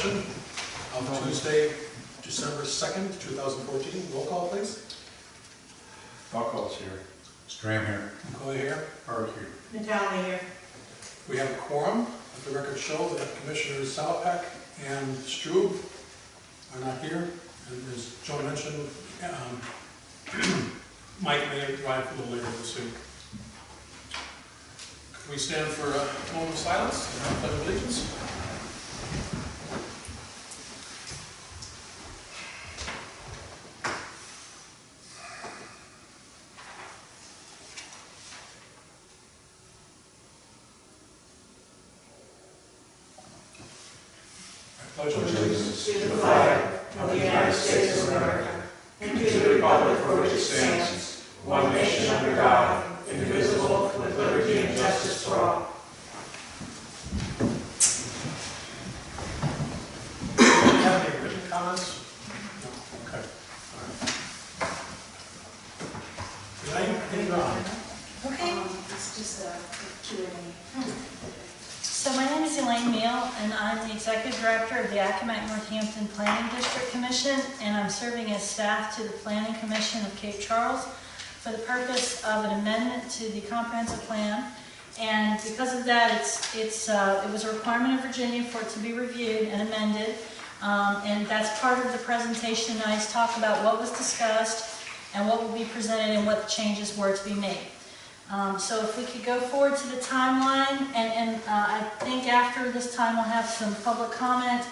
session of Tuesday, December 2nd, 2014. Roll call, please. Buckles here. Stram here. McCoy here. Hart here. Natalia here. We have a quorum. Let the record show that Commissioners Salopek and Strube are not here. And as Joe mentioned, Mike may arrive a little later this week. Could we stand for a moment of silence and pledge of allegiance? Pledge allegiance To the flag of the United States of America, and to the republic for which it stands, one nation under God, indivisible, with liberty and justice for all. Do you have any written comments? No? Okay. All right. Elaine, Ron. Okay. It's just a Q&A. So my name is Elaine Meal, and I'm the Executive Director of the Accomack Northampton Planning District Commission, and I'm serving as staff to the Planning Commission of Cape Charles for the purpose of an amendment to the comprehensive plan. And because of that, it was a requirement of Virginia for it to be reviewed and amended, and that's part of the presentation tonight, is talk about what was discussed and what will be presented and what the changes were to be made. So if we could go forward to the timeline, and I think after this time we'll have some public comment.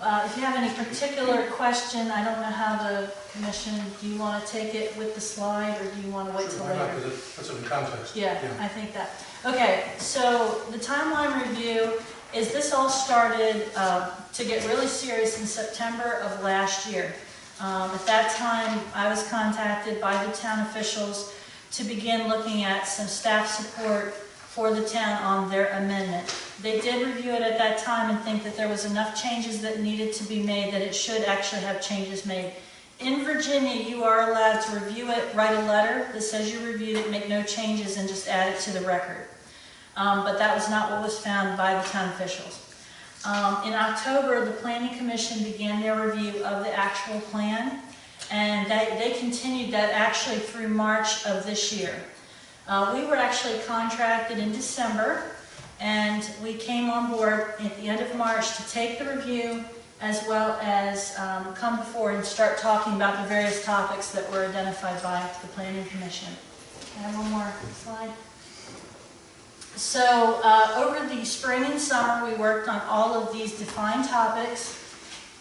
If you have any particular question, I don't know how the commission, do you want to take it with the slide or do you want to wait till Why not? later? Because it puts it in context. Yeah, I think that. Okay, so the timeline review is this all started to get really serious in September of last year. At that time, I was contacted by the town officials to begin looking at some staff support for the town on their amendment. They did review it at that time and think that there was enough changes that needed to be made that it should actually have changes made. In Virginia, you are allowed to review it, write a letter that says you reviewed it, make no changes, and just add it to the record. But that was not what was found by the town officials. In October, the Planning Commission began their review of the actual plan, and they continued that actually through March of this year. We were actually contracted in December, and we came on board at the end of March to take the review as well as come before and start talking about the various topics that were identified by the Planning Commission. Can I have one more slide? So over the spring and summer, we worked on all of these defined topics.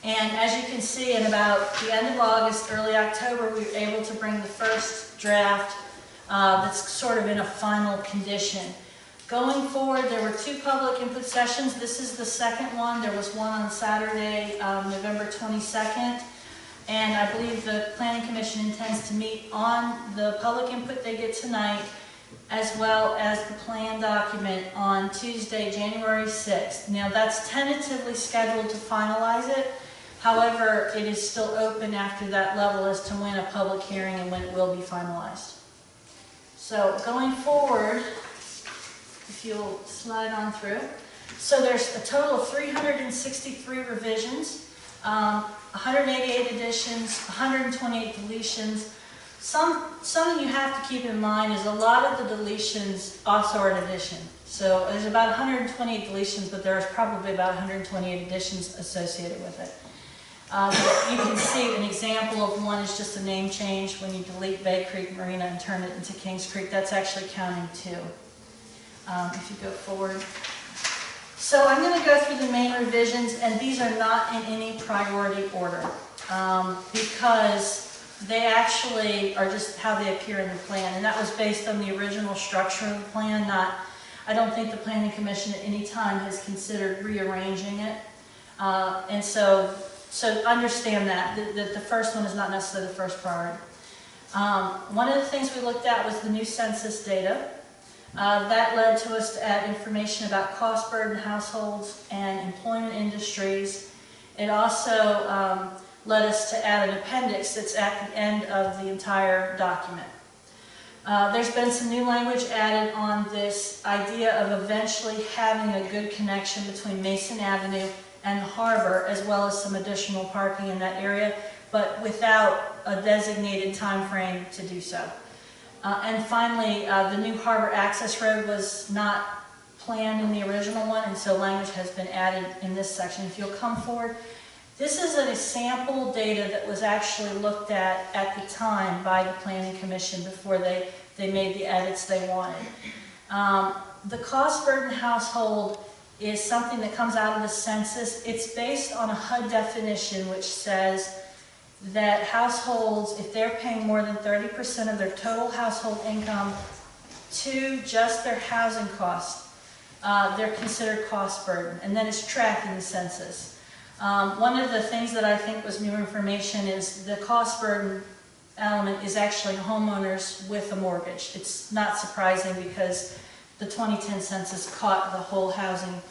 And as you can see, in about the end of August, early October, we were able to bring the first draft that's sort of in a final condition. Going forward, there were 2 public input sessions. This is the second one. There was one on Saturday, November 22nd. And I believe the Planning Commission intends to meet on the public input they get tonight, as well as the plan document on Tuesday, January 6th. Now, that's tentatively scheduled to finalize it. However, it is still open after that level as to when a public hearing and when it will be finalized. So going forward, if you'll slide on through. So there's a total of 363 revisions, 188 additions, 128 deletions. Something you have to keep in mind is a lot of the deletions also are an addition. So there's about 128 deletions, but there's probably about 128 additions associated with it. You can see an example of one is just a name change when you delete Bay Creek Marina and turn it into Kings Creek. That's actually counting 2. If you go forward. So I'm going to go through the main revisions, and these are not in any priority order because they actually are just how they appear in the plan, and that was based on the original structure of the plan. I don't think the Planning Commission at any time has considered rearranging it, and so understand that the first one is not necessarily the first priority. One of the things we looked at was the new census data. That led to us to add information about cost burden households and employment industries. It also led us to add an appendix that's at the end of the entire document. There's been some new language added on this idea of eventually having a good connection between Mason Avenue and the harbor, as well as some additional parking in that area, but without a designated time frame to do so. And finally, the new harbor access road was not planned in the original one, and so language has been added in this section. If you'll come forward, this is a sample data that was actually looked at the time by the Planning Commission before they made the edits they wanted. The cost burden household is something that comes out of the census. It's based on a HUD definition which says that households, if they're paying more than 30% of their total household income to just their housing cost, they're considered cost burden, and then it's tracked in the census. One of the things that I think was new information is the cost burden element is actually homeowners with a mortgage. It's not surprising because the 2010 census caught the whole housing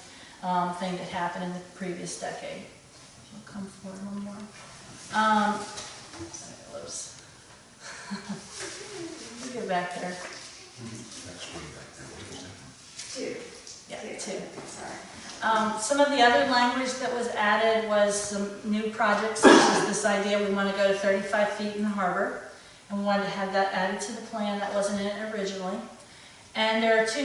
thing that happened in the previous decade. If you'll come forward one more. Whoops. We'll get back there. Two. Yeah, two. Sorry. Some of the other language that was added was some new projects, such as this idea we want to go to 35 feet in the harbor, and we wanted to have that added to the plan. That wasn't in it originally. And there are two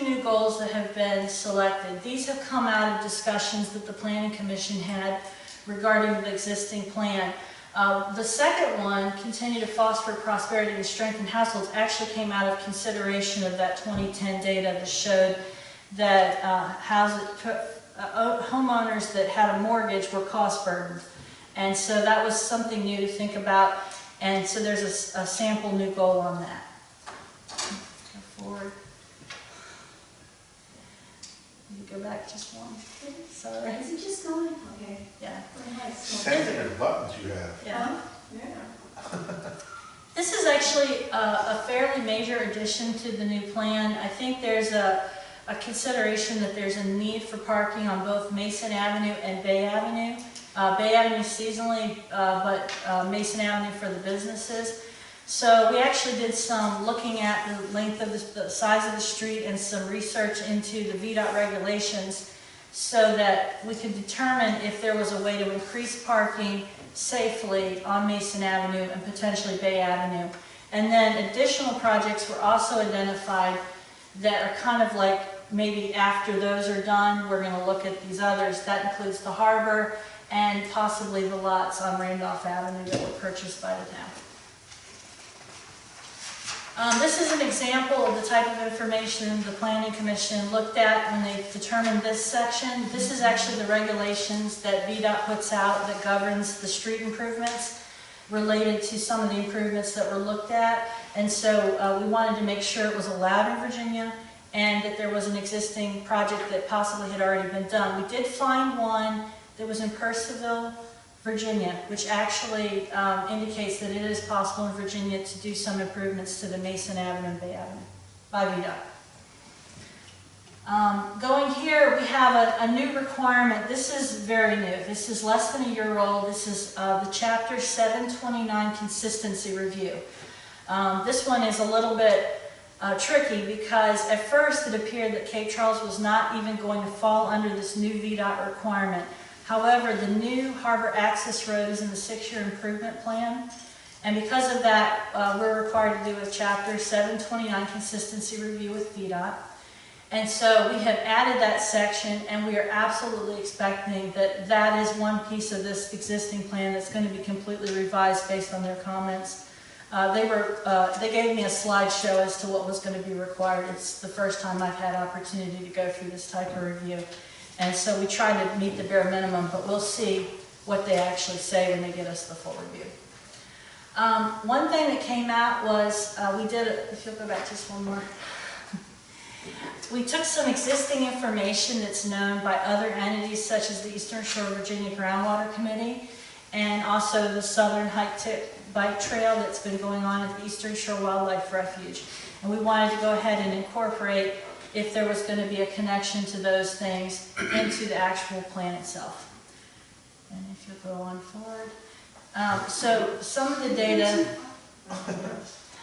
new goals that have been selected. These have come out of discussions that the Planning Commission had regarding the existing plan. The second one, continue to foster prosperity and strengthen households, actually came out of consideration of that 2010 data that showed that homeowners that had a mortgage were cost burdened. And so that was something new to think about. And so there's a sample new goal on that. Go forward. You go back just one. Sorry. Is it just going? Okay. Yeah. Sensitive buttons you have. Yeah. Yeah. This is actually a fairly major addition to the new plan. I think there's a consideration that there's a need for parking on both Mason Avenue and Bay Avenue. Bay Avenue seasonally, but Mason Avenue for the businesses. So we actually did some looking at the length of the size of the street and some research into the VDOT regulations so that we could determine if there was a way to increase parking safely on Mason Avenue and potentially Bay Avenue. And then additional projects were also identified that are kind of like maybe after those are done, we're going to look at these others. That includes the harbor and possibly the lots on Randolph Avenue that were purchased by the town. This is an example of the type of information the Planning Commission looked at when they determined this section. This is actually the regulations that VDOT puts out that governs the street improvements related to some of the improvements that were looked at. And so we wanted to make sure it was allowed in Virginia and that there was an existing project that possibly had already been done. We did find one that was in Purcellville, Virginia, which actually indicates that it is possible in Virginia to do some improvements to the Mason Avenue and Bay Avenue by VDOT. Going here, we have a new requirement. This is very new. This is less than a year old. This is the Chapter 729 Consistency Review. This one is a little bit tricky because at first it appeared that Cape Charles was not even going to fall under this new VDOT requirement. However, the new harbor access road is in the 6-year improvement plan, and because of that, we're required to do a Chapter 729 consistency review with VDOT. And so we have added that section, and we are absolutely expecting that that is one piece of this existing plan that's going to be completely revised based on their comments. They gave me a slideshow as to what was going to be required. It's the first time I've had opportunity to go through this type of review. And so we try to meet the bare minimum, but we'll see what they actually say when they get us the full review. One thing that came out was, we did, if you'll go back just one more. We took some existing information that's known by other entities such as the Eastern Shore Virginia Groundwater Committee and also the Southern Bike Trail that's been going on at the Eastern Shore Wildlife Refuge. And we wanted to go ahead and incorporate if there was going to be a connection to those things into the actual plan itself. And if you'll go on forward. So some of the data,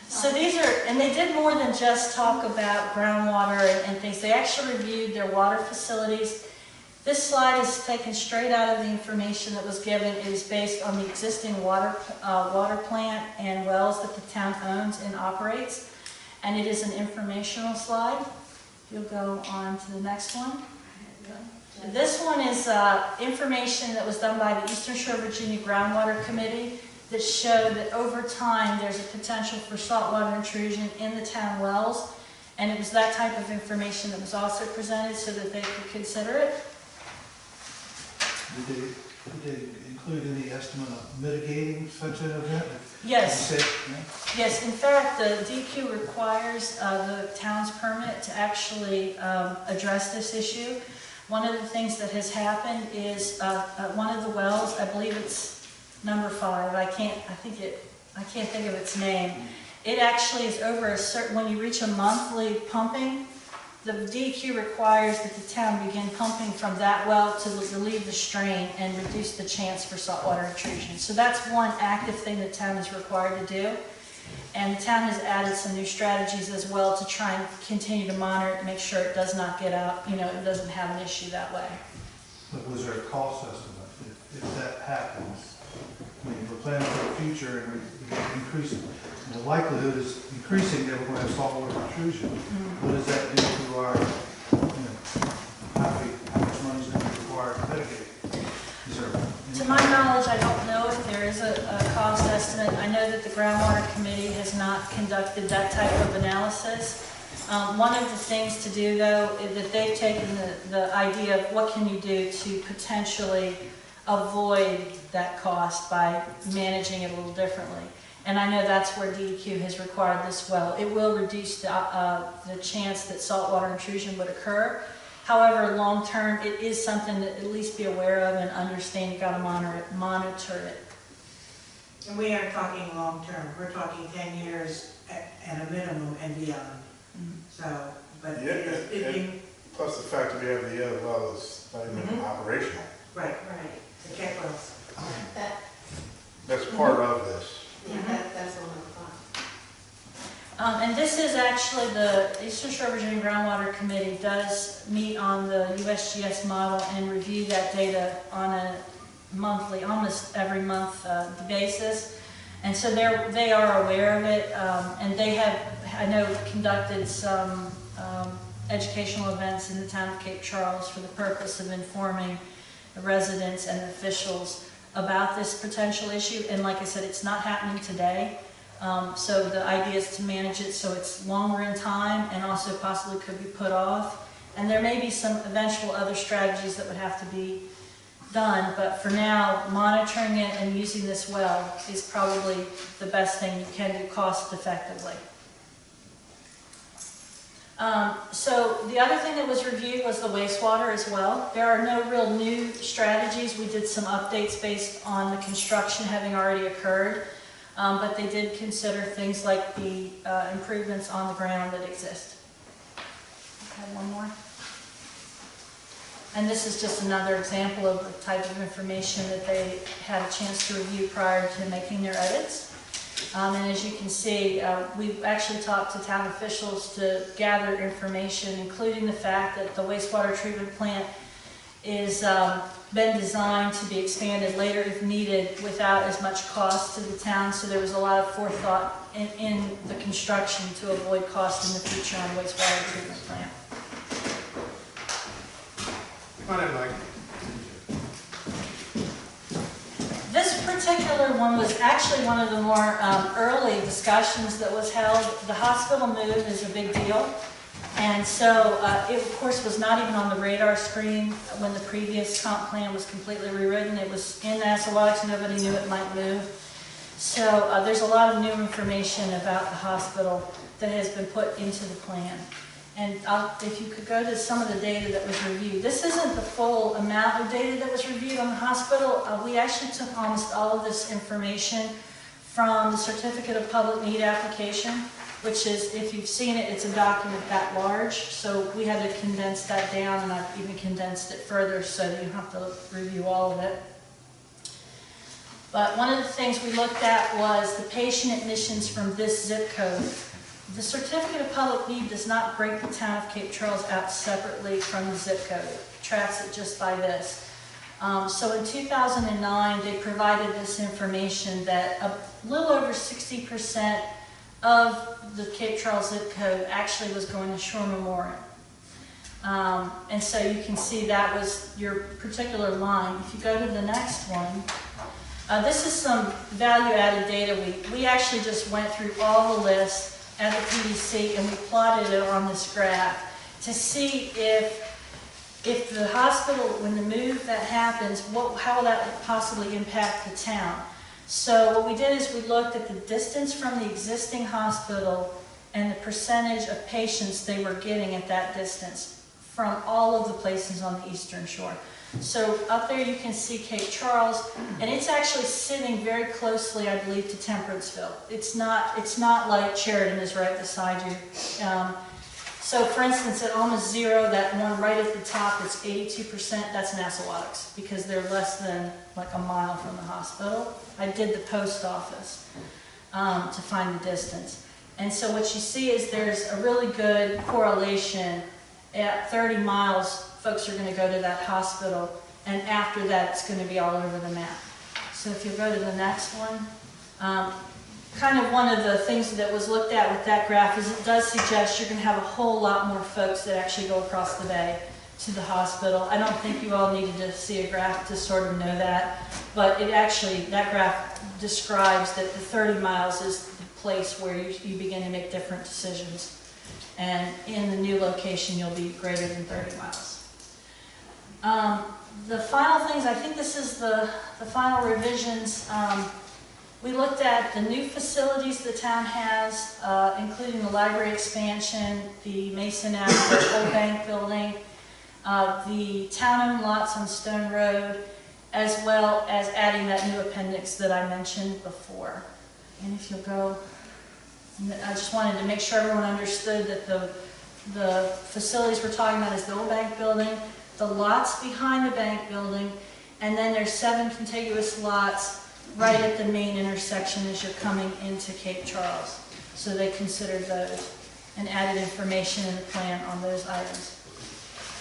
so these are, and they did more than just talk about groundwater and things. They actually reviewed their water facilities This slide is taken straight out of the information that was given. It is based on the existing water plant and wells that the town owns and operates. And it is an informational slide. If you'll go on to the next one. This one is information that was done by the Eastern Shore Virginia Groundwater Committee that showed that over time there's a potential for saltwater intrusion in the town wells. And it was that type of information that was also presented so that they could consider it. Did they include any estimate of mitigating such an event? Yes. You said, yeah? Yes, in fact, the DQ requires the town's permit to actually address this issue. One of the things that has happened is one of the wells, I believe it's number 5, I can't think of its name. It actually is over a certain, when you reach a monthly pumping, the DEQ requires that the town begin pumping from that well to relieve the strain and reduce the chance for saltwater intrusion. So that's one active thing the town is required to do. And the town has added some new strategies as well to try and continue to monitor it and make sure it does not get out, it doesn't have an issue that way. But was there a cost estimate if that happens? I mean, we're planning for the future and we're increasing. The likelihood is increasing that we're going to have saltwater intrusion. What does that do to our, how much money is going to be required to mitigate? To my knowledge, I don't know if there is a cost estimate. I know that the Groundwater Committee has not conducted that type of analysis. One of the things to do, though, is that they've taken the idea of what can you do to potentially avoid that cost by managing it a little differently. And I know that's where DEQ has required this well. It will reduce the chance that saltwater intrusion would occur. However, long term, it is something to at least be aware of and understand. You've got to monitor it. And we aren't talking long term, we're talking 10 years at a minimum and beyond. So, but Yeah, and plus the fact that we have the other well is not even operational. right, the check wells. That's part of this. That's one of And this is actually the Eastern Shore Virginia Groundwater Committee does meet on the USGS model and review that data on a monthly, almost every month basis. And so they are aware of it, and they have, I know, conducted some educational events in the town of Cape Charles for the purpose of informing the residents and officials about this potential issue. And like I said, it's not happening today. So the idea is to manage it so it's longer in time and also possibly could be put off. And there may be some eventual other strategies that would have to be done, but for now, monitoring it and using this well is probably the best thing you can do cost effectively. So the other thing that was reviewed was the wastewater as well. There are no real new strategies. We did some updates based on the construction having already occurred. But they did consider things like the improvements on the ground that exist. Okay, one more. And this is just another example of the type of information that they had a chance to review prior to making their edits. And as you can see, we've actually talked to town officials to gather information, including the fact that the wastewater treatment plant is been designed to be expanded later if needed without as much cost to the town. So there was a lot of forethought in the construction to avoid cost in the future on the wastewater treatment plant. Come on in, Mike. This particular one was actually one of the more early discussions that was held. The hospital move is a big deal. And so it, of course, was not even on the radar screen when the previous comp plan was completely rewritten. It was in Assawattuck, nobody knew it might move. So there's a lot of new information about the hospital that has been put into the plan. And if you could go to some of the data that was reviewed. This isn't the full amount of data that was reviewed on the hospital. We actually took almost all of this information from the Certificate of Public Need application, which is, if you've seen it, it's a document that large. So we had to condense that down, and I've even condensed it further so that you have to review all of it. But one of the things we looked at was the patient admissions from this zip code. The Certificate of Public Need does not break the town of Cape Charles out separately from the zip code. tracks it just by this. So in 2009, they provided this information that a little over 60% of the Cape Charles zip code actually was going to Shore Memorial. And so you can see that was your particular line. If you go to the next one, this is some value-added data. We actually just went through all the lists at the PDC and we plotted it on this graph to see if the hospital, when the move that happens, how will that possibly impact the town. So what we did is we looked at the distance from the existing hospital and the percentage of patients they were getting at that distance from all of the places on the Eastern Shore. So up there you can see Cape Charles, and it's actually sitting very closely, I believe, to Temperatesville. It's not like Sheridan is right beside you. So for instance, at almost zero, that one right at the top, it's 82%, that's Nassauattucks, because they're less than like a mile from the hospital. I did the post office to find the distance. And so what you see is there's a really good correlation. At 30 miles, folks are going to go to that hospital, and after that, it's going to be all over the map. So if you go to the next one, kind of one of the things that was looked at with that graph is it does suggest you're going to have a whole lot more folks that actually go across the bay to the hospital. I don't think you all needed to see a graph to sort of know that, but it actually, that graph describes that the 30 miles is the place where you begin to make different decisions. And in the new location, you'll be greater than 30 miles. The final things, I think this is the final revisions. We looked at the new facilities the town has, including the library expansion, the Mason Avenue Old Bank building, the town-owned lots on Stone Road, as well as adding that new appendix that I mentioned before. And if you'll go, I just wanted to make sure everyone understood that the facilities we're talking about is the Old Bank building, the lots behind the bank building, and then there's 7 contiguous lots right at the main intersection as you're coming into Cape Charles. So they considered those and added information in the plan on those items.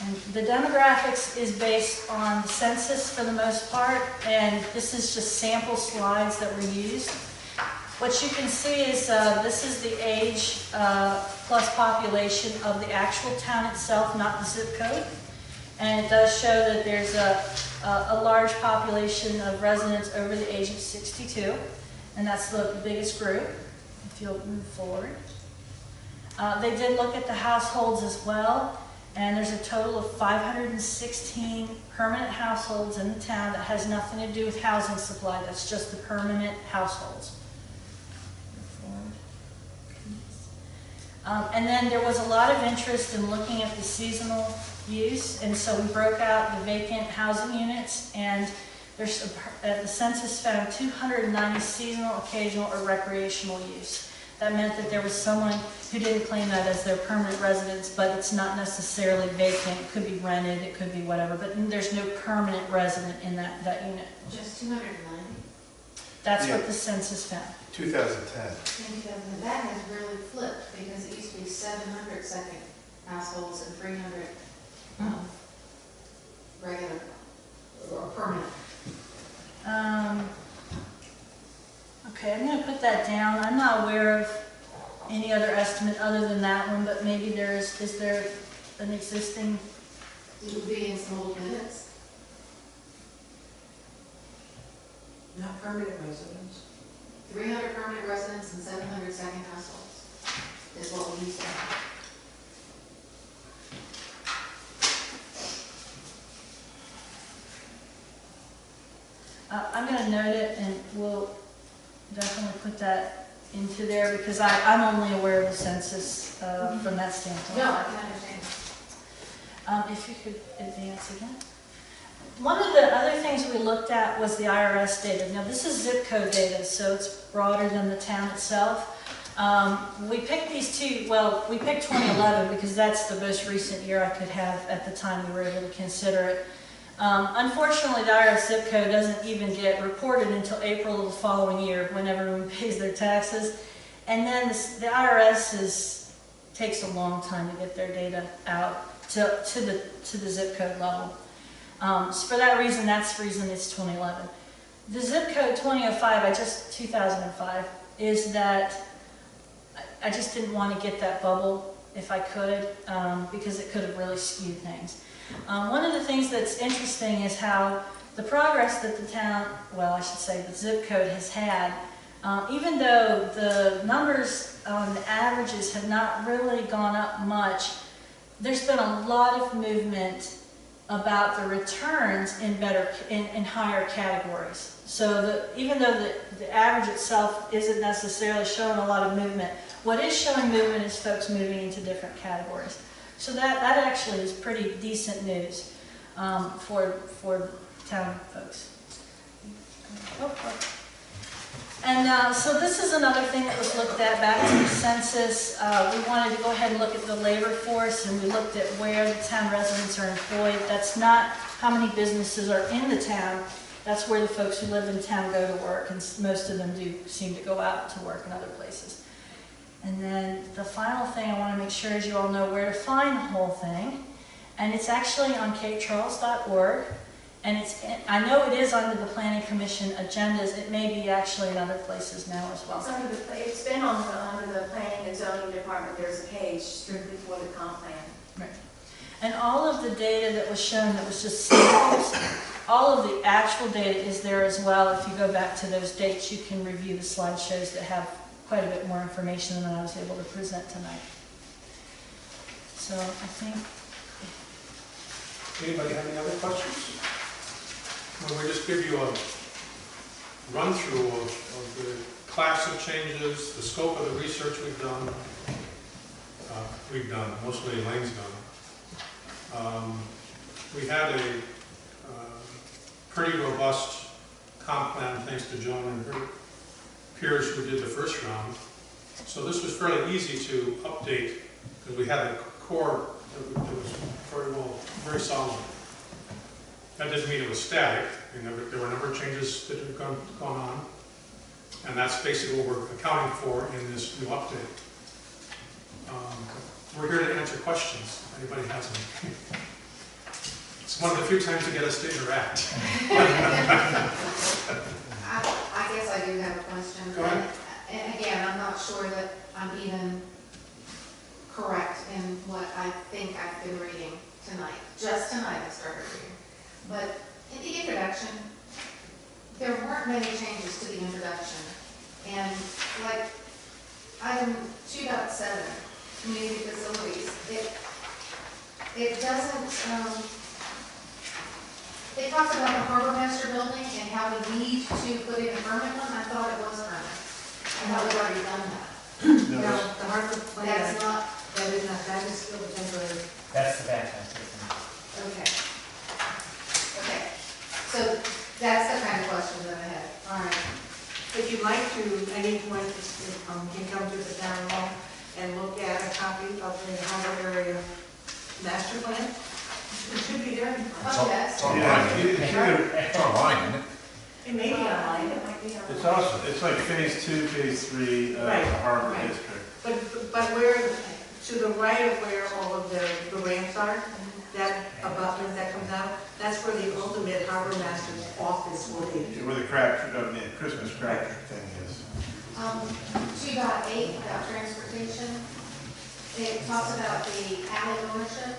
And the demographics is based on the census for the most part, and this is just sample slides that were used. What you can see is this is the age plus population of the actual town itself, not the zip code. And it does show that there's a large population of residents over the age of 62, and that's the biggest group, if you'll move forward. They did look at the households as well, and there's a total of 516 permanent households in the town that has nothing to do with housing supply, that's just the permanent households. And then there was a lot of interest in looking at the seasonal use, and so we broke out the vacant housing units, and there's the census found 290 seasonal, occasional, or recreational use. That meant that there was someone who didn't claim that as their permanent residence, but it's not necessarily vacant. It could be rented, it could be whatever, but there's no permanent resident in that unit. Just 290? That's Yeah. what the census found. 2010. And that has really flipped, because it used to be 700 second households and 300 regular or permanent. Okay, I'm going to put that down. I'm not aware of any other estimate other than that one, but maybe is there an existing? It would be in some old minutes. Not permanent residents. 300 permanent residents and 700 second households is what we used to have. I'm going to note it, and we'll definitely put that into there because I'm only aware of the census from that standpoint. No, I can understand. If you could advance again. One of the other things we looked at was the IRS data. Now this is zip code data, so it's broader than the town itself. We picked these two, well, we picked 2011 because that's the most recent year I could have at the time we were able to consider it. Unfortunately, the IRS zip code doesn't even get reported until April of the following year when everyone pays their taxes. And then the IRS takes a long time to get their data out. to the zip code level. So for that reason, that's the reason it's 2011. The zip code 2005, 2005, is that I just didn't want to get that bubble if I could, because it could have really skewed things. One of the things that's interesting is how the progress that the town, well, I should say the zip code has had, even though the numbers on the averages have not really gone up much, there's been a lot of movement about the returns in higher categories. So even though the average itself isn't necessarily showing a lot of movement, what is showing movement is folks moving into different categories. So that actually is pretty decent news for town folks. And so this is another thing that was looked at back to the census. We wanted to go ahead and look at the labor force, and we looked at where the town residents are employed. That's not how many businesses are in the town. That's where the folks who live in town go to work, and most of them do seem to go out to work in other places. And then the final thing I want to make sure is you all know where to find the whole thing. And it's actually on capecharles.org. And I know it is under the Planning Commission agendas. It may be actually in other places now as well. It's been under the Planning and Zoning Department. There's a page strictly for the comp plan. Right. And all of the data that was shown that was just samples, all of the actual data is there as well. If you go back to those dates, you can review the slideshows that have quite a bit more information than I was able to present tonight. So I think... Anybody have any other questions? Well, we just give you a run-through of the class of changes, the scope of the research we've done, mostly Elaine's done. We had a pretty robust comp plan thanks to Joan and her peers who did the first round. So this was fairly easy to update because we had a core that was very solid. That doesn't mean it was static. There were a number of changes that have gone on, and that's basically what we're accounting for in this new update. We're here to answer questions. If anybody has any. It's one of the few times to get us to interact. I guess I do have a question. Go ahead. And again, I'm not sure that I'm even correct in what I think I've been reading tonight. Just tonight I started reading. But in the introduction, there weren't many changes to the introduction. And like item 2.7, community facilities, it doesn't, it talks about the harbor master building and how we need to put in a permanent one. I thought it was permanent. I thought we've already done that. No, the harbor plan, That's not, that is still temporary. That's the background system. okay. Okay, so that's the kind of question that I had. All right. If you'd like to, any point, can come to the town hall and look at a copy of the harbor area master plan. It should be there. Oh, yes. It's online. It's online, isn't it? It may be online. It might be on. It's also, it's like phase 2, phase 3 of Right, the harbor right. district. But where, to the right of where all of the ramps are, that abutment that comes out, that's where the ultimate harbor master's office will be. Where the crab, the Christmas crab thing is. 2.8 about transportation. It talks about the alley ownership.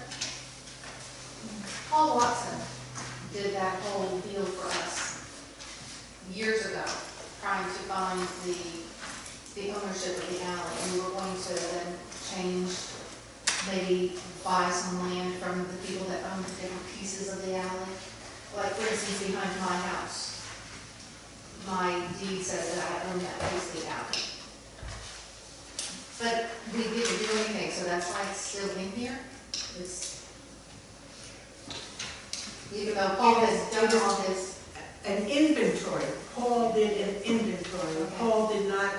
Paul Watson did that whole deal for us years ago, trying to find the ownership of the alley. And we were going to then change, maybe buy some land from the people that own the different pieces of the alley. Like, for instance, behind my house, my deed says that I own that piece of the alley. But we didn't do anything, so that's why it's still in here. It's, even though Paul has done all his, An inventory, Paul did an inventory, Okay. Paul did not,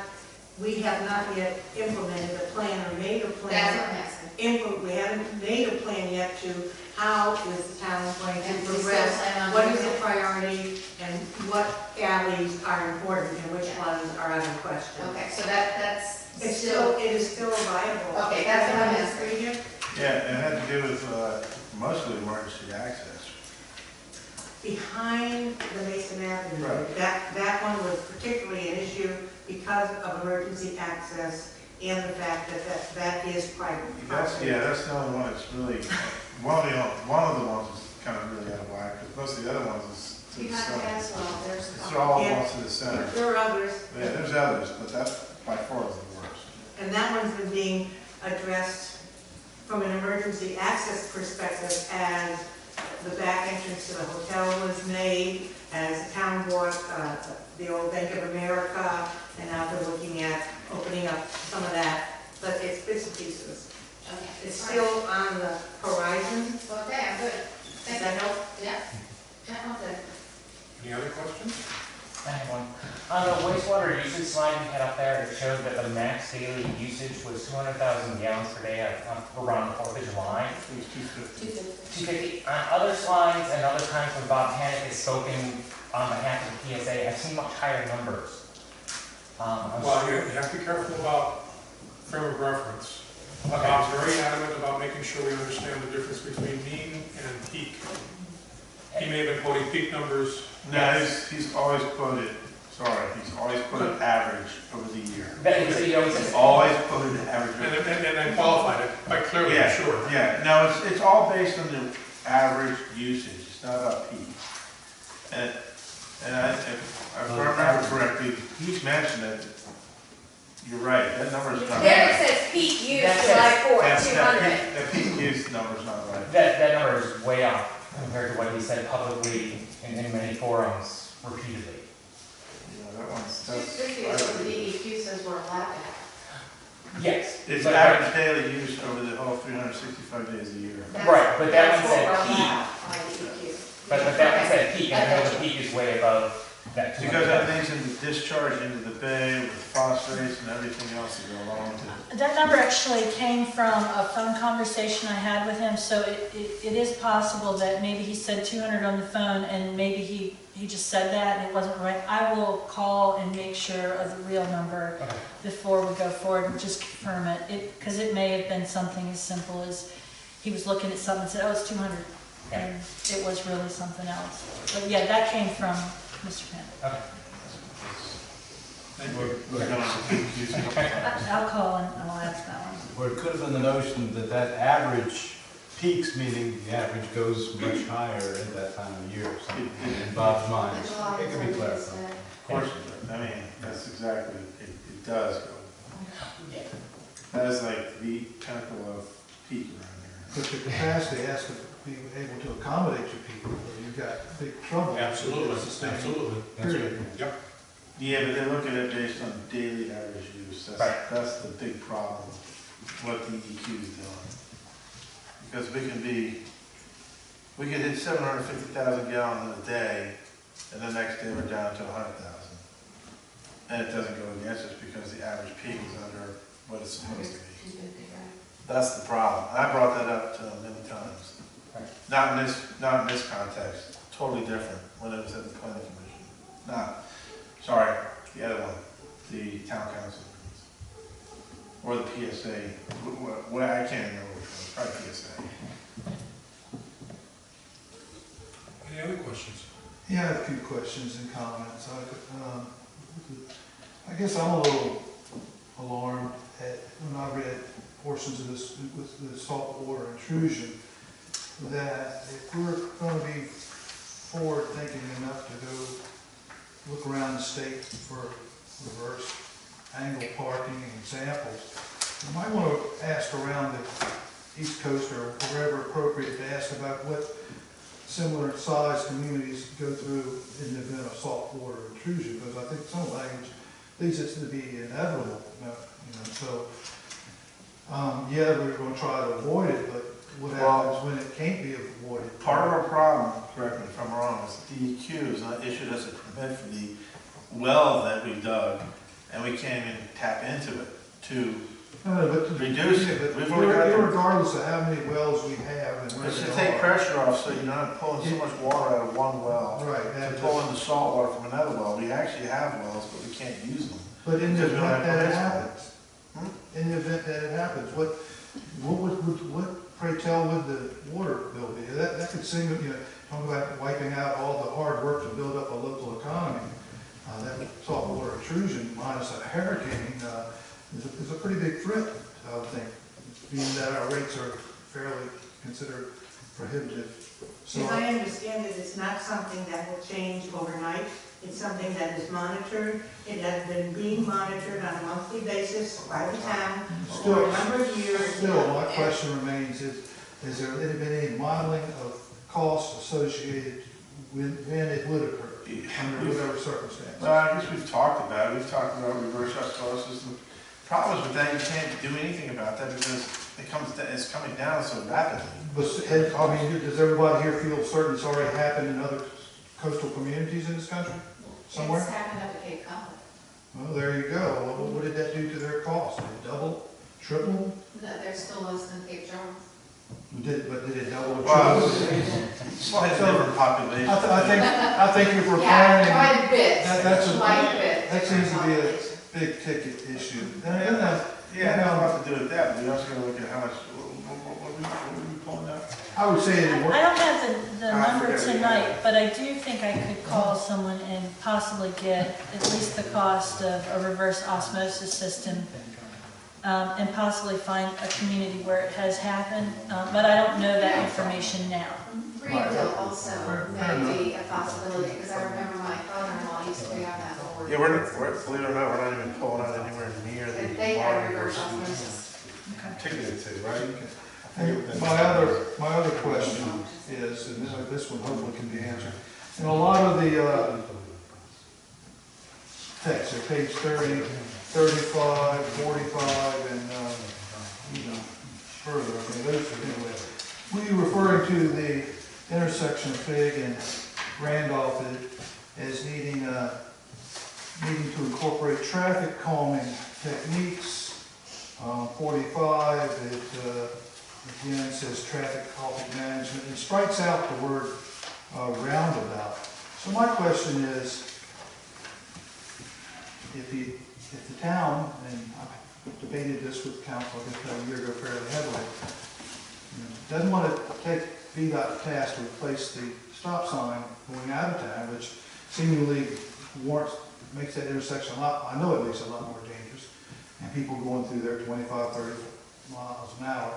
we have not yet implemented a plan or made a that's plan. what I'm asking. We haven't made a plan yet to how is the town going to And we still progress, plan on what doing is the it. priority, and what alleys are important and which ones are out of question. Okay, so that's It's still, still, it is still viable. Okay, that's what I'm asking. Read it. Yeah, it had to do with, mostly emergency access. Behind the Mason Avenue, Right. that one was particularly an issue because of emergency access and the fact that is private property. That's the only one that's really, one of the ones is kind of really out of whack, because most of the other ones is to You the have center. as well, there's a It's couple. all Yeah. ones to the center. There are others. Yeah, there's others, but that by far is the worst. And that one's been being addressed from an emergency access perspective as the back entrance to the hotel was made, as the town bought the old Bank of America, and now they're looking at opening up some of that, but it's bits and pieces. Okay. It's still on the horizon. Okay, I'm good. Does Thank that you. help? Yeah. Yeah, I'm good. Any other questions? I have one. On the wastewater usage slide you had up there, it showed that the max daily usage was 200,000 gallons per day around the 4th of July. It was 250. 250. On other slides and other times when Bob Panic has spoken on behalf of the PSA, I've seen much higher numbers. Well, you have to be careful about frame of reference. Okay. Bob's very adamant about making sure we understand the difference between mean and peak. He may have been quoting peak numbers. No, he's always quoted average over the year. That, so you always He's says, always quoted average. And then qualified it quite clearly, I'm sure. Yeah, no, it's all based on the average usage, it's not about peak. And if I remember correctly, he's mentioned that, you're right, that number's not There it right. says peak use, That July says- 4th, That 200. peak use number's not right. that number is way off compared to what he said publicly in many forums repeatedly. Yeah, that one's, 250 is what the DEQ says we're allowed to have. Yes. it's but- average daily use over the whole 365 days a year. Right, but that one said That's what we're peak. allowed by DEQ. But that one said peak, and I know the peak is way above that. Because everything's in the discharge into the bay with phosphates and everything else that go along with it. That number actually came from a phone conversation I had with him, so it is possible that maybe he said 200 on the phone, and maybe he just said that and it wasn't right. I will call and make sure of the real number Okay. before we go forward and just confirm it, because it may have been something as simple as he was looking at something and said, oh, it's 200, and it was really something else. But yeah, that came from Mr. Pan. Okay. We're gonna peak use a couple times. I'll call and I'll ask that one. Or it could have been the notion that that average peaks, meaning the average goes much higher at that time of year or something, in Bob's mind. The July It could be 4th is, clarified. Of course, I mean, that's exactly, it does go. Yeah. That is like the pinnacle of peak around here. But the capacity has to be able to accommodate your people, or you've got big trouble. Absolutely, Sustaining absolutely. period. Yep. Yeah, but they look at it based on daily average use. Right. That's the big problem, what the EQ is doing. Because we can hit 750,000 gallons in a day, and the next day we're down to 100,000. And it doesn't go against us because the average peak is under what it's supposed to be. 250, right? That's the problem. And I brought that up to them many times. Right. Not in this context, totally different, when it was at the planning commission. Sorry, the other one, the town council. Or the PSA, well, I can't remember which one, probably PSA. Any other questions? Yeah, I have a few questions and comments. I guess I'm a little alarmed at, when I read portions of this, with the saltwater intrusion, that if we're gonna be forward-thinking enough to go look around the state for reverse angle parking examples, we might want to ask around the East Coast or wherever appropriate to ask about what similar sized communities go through in the event of saltwater intrusion, because I think some language leads it to be inevitable, so, yeah, we're gonna try to avoid it, but what happens when it can't be avoided? Part of our problem, correct me if I'm wrong, is DEQ has not issued us a permit for the well that we dug, and we can't even tap into it to No, but reduce it. but We've only got to, regardless of how many wells we have and where it's to they take are. pressure off so you're not pulling so much water out of one well. Right, To and pull in the salt water from another well. We actually have wells, but we can't use them. but in the Because we don't event have that it permits for it. happens, in the event that it happens, what you tell what the water bill be? That could seem, talk about wiping out all the hard work to build up a local economy. That saltwater intrusion minus a hurricane is a pretty big threat, I would think, being that our rates are fairly considered prohibitive. So As I understand it, it's not something that will change overnight. It's something that is monitored. It has been being monitored on a monthly basis by the town for a number of years. Still, my question remains, is there been any modeling of costs associated with when it would occur, under whatever circumstance? Well, I guess we've talked about it, we've talked about reverse osmosis. The problem is with that, you can't do anything about that because it's coming down so rapidly. But, I mean, does everybody here feel certain it's already happened in other coastal communities in this country? Somewhere? It's happened up at Cape Cod. Well, there you go. Well, what did that do to their cost? Did it double, triple? That they're still less than Cape Charles. Did it double or Well, triple? it's different population. I think if we're Yeah, planning, quite a bit, that's quite a bit. that seems to be a big ticket issue. Yeah, no, nothing to do with that, but we're also gonna look at how much, what are we pulling out? I would say I it worked. don't have the I number forget, tonight, but I do think I could call someone and possibly get at least the cost of a reverse osmosis system, and possibly find a community where it has happened, but I don't know that information now. Greenville also may be a possibility, because I remember my father-in-law used to be on that board. Yeah, believe it or not, we're not even pulling out anywhere near the. And they had water reverse versus osmosis. Ticketed to, right? And my other question is, and this one hopefully can be answered. In a lot of the text, so page 30, 35, 45, and further, okay, those anyway. We referring to the intersection of Fig and Randolph as needing to incorporate traffic calming techniques. 45, again, says traffic calming management. It strikes out the word roundabout. So my question is, if the town, and I've debated this with council a year ago fairly heavily, doesn't want to take VDOT to task to replace the stop sign going out of town, which seemingly makes that intersection a lot, I know it makes it a lot more dangerous, and people going through there 25, 30 miles an hour.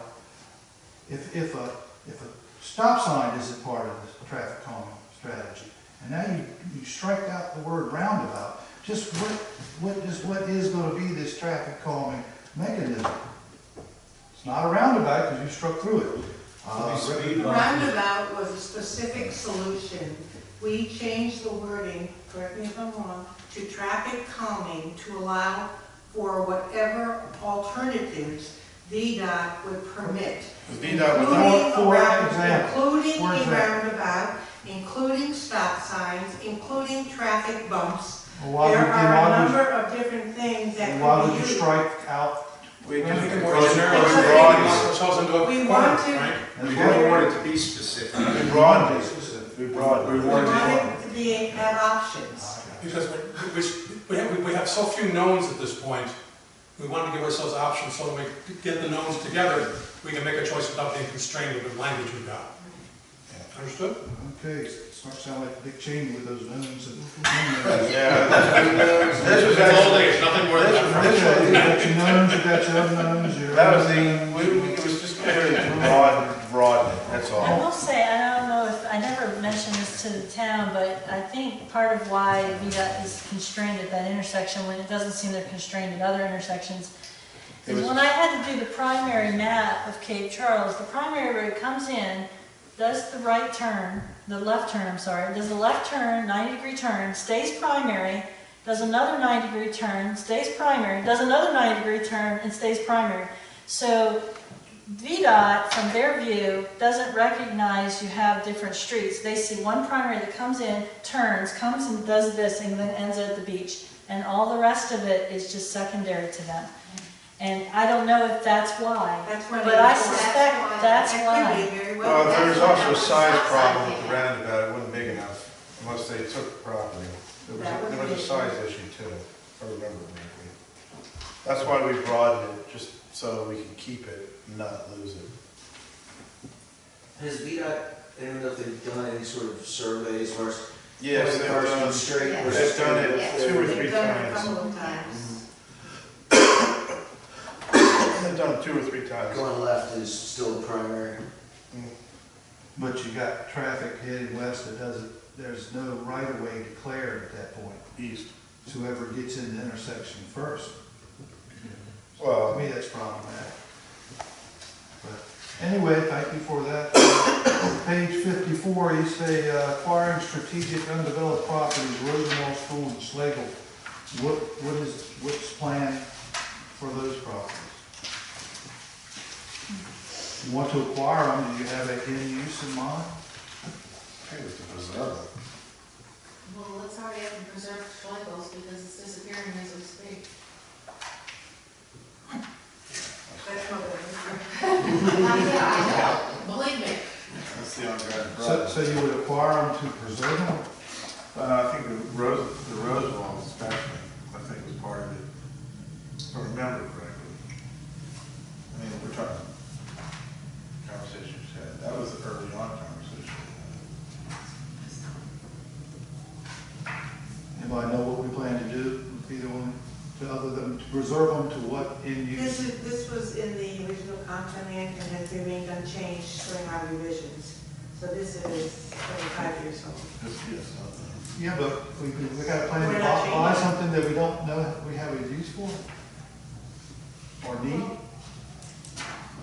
If a stop sign isn't part of the traffic calming strategy, and now you strike out the word roundabout, just what is going to be this traffic calming mechanism? It's not a roundabout because you struck through it. Roundabout was a specific solution. We changed the wording, correct me if I'm wrong, to traffic calming to allow for whatever alternatives VDOT would permit. VDOT would Including a roundabout, including stop signs, including traffic bumps. There are a number of different things that Why could would be you used. strike out? We can make it more Because general, we we broaden want ourselves into a We corner, want to- right? We don't want it to be specific. We broadened it. We broadened We it. want it to be, have options. Because we have so few knowns at this point, we want to give ourselves options, so when we get the knowns together, we can make a choice without being constrained with the language we've got. Understood? Okay, starts to sound like Dick Cheney with those knowns and. Yeah. This was actually, days, nothing more than that. Okay, you got your knowns, you got your unknowns, your. that was it was just clearly to broaden it, that's I all. will say, I don't know if, I never mentioned this to the town, but I think part of why VDOT is constrained at that intersection, when it doesn't seem they're constrained at other intersections, is when I had to do the primary map of Cape Charles, the primary road comes in, does the right turn, the left turn, I'm sorry, does the left turn, 90-degree turn, stays primary, does another 90-degree turn, stays primary, does another 90-degree turn, and stays primary. So VDOT, from their view, doesn't recognize you have different streets. They see one primary that comes in, turns, comes and does this, and then ends at the beach. And all the rest of it is just secondary to them. And I don't know if that's why, That's when but I they- suspect that's That why. could be very well. Well, there's That's also a what size stop sign problem with came the out. roundabout, it wasn't big enough, unless they took the property. There was a size issue too, if I remember correctly. That's why we broadened it, just so we could keep it, not lose it. Has VDOT, I don't know if they've done any sort of survey as far as Yes, putting they've cars done, straight Yes. versus they've done it Yes. 2 or 3 They've done it a times. couple of times. They've done it 2 or 3 times. going left is still the primary? But you got traffic heading west that doesn't, there's no right of way declared at that point. East. So whoever gets in the intersection first. To Well, me, that's problematic. But anyway, thank you for that. Page 54, you say acquiring strategic undeveloped properties, Rosenwall School and Schlegel. What's planned for those properties? You want to acquire them, do you have an end use in mind? I think it's a bizarre. Well, let's hurry up and preserve Schlegel's because it's disappearing as we speak. That's not Believe me. That's the ongoing So, problem. so you would acquire them to preserve them? I think the Roosevelt especially, I think was part of it, if I remember correctly. I mean, we're talking conversations had, that was the early on conversation. Anybody know what we plan to do, either one, other than to preserve them to what end use? This was in the original comp plan and has remained unchanged during our revisions. So this is 25 years old. Yeah, but we got a plan We're to not buy changing. something that we don't know we have a use for? Or need?